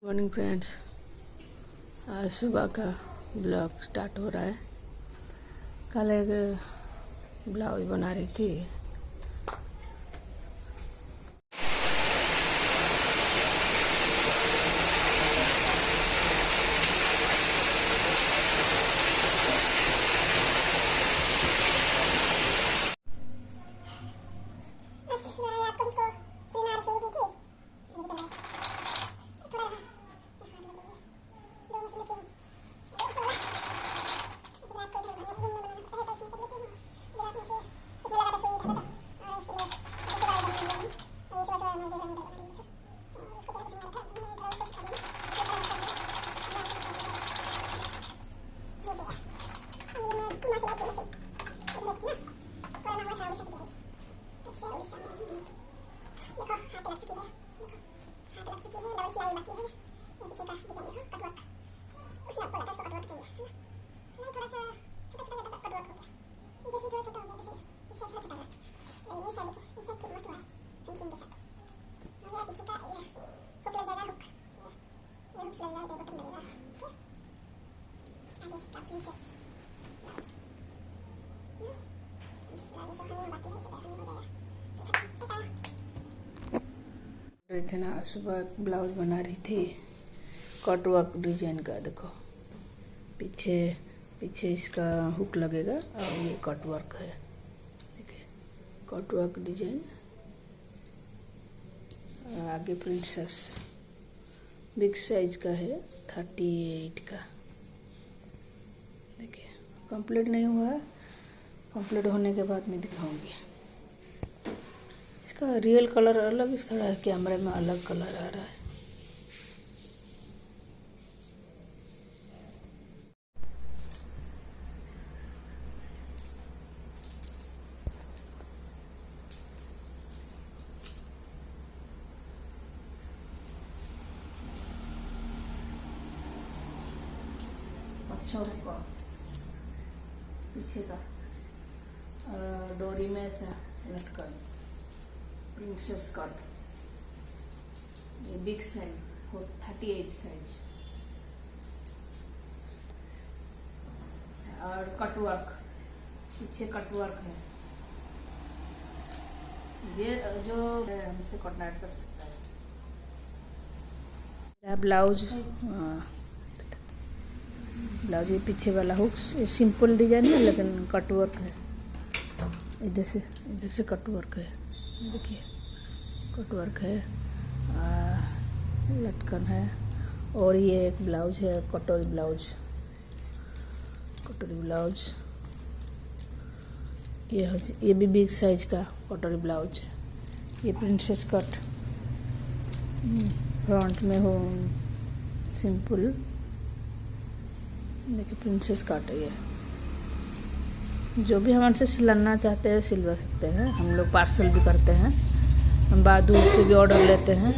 Morning friends, आज सुबह का ब्लॉग स्टार्ट हो रहा है। कल एक ब्लाउज बना रही थी। रही थी ना, सुबह ब्लाउज बना रही थी कट वर्क डिजाइन का। देखो पीछे पीछे इसका हुक लगेगा और ये कट वर्क है। देखिए कट वर्क डिजाइन, आगे प्रिंसेस बिग साइज का है 38 का। देखिए कंप्लीट नहीं हुआ है, कंप्लीट होने के बाद मैं दिखाऊंगी। इसका रियल कलर अलग, इस तरह कैमरे में अलग कलर आ रहा है। अच्छा होगा पीछे का डोरी में ऐसा लटकन प्रिंसेस कट, ये बिग साइज 38 साइज और कटवर्क, पीछे कटवर्क है। ये जो हमसे कॉन्टैक्ट कर सकता है। ब्लाउज ब्लाउज ये पीछे वाला हुक्स, ये सिंपल डिजाइन है लेकिन कटवर्क है। इधर से कटवर्क है, देखिए कटवर्क है, लटकन है। और ये एक ब्लाउज है कटोरी ब्लाउज, कटोरी ब्लाउज ये भी बिग साइज का कटोरी ब्लाउज। ये प्रिंसेस कट, फ्रंट में हो सिंपल, देखिए प्रिंसेस कट है। ये जो भी हमारे से सिलना चाहते हैं सिलवा सकते हैं। हम लोग पार्सल भी करते हैं, हम बाहर दूर से भी ऑर्डर लेते हैं।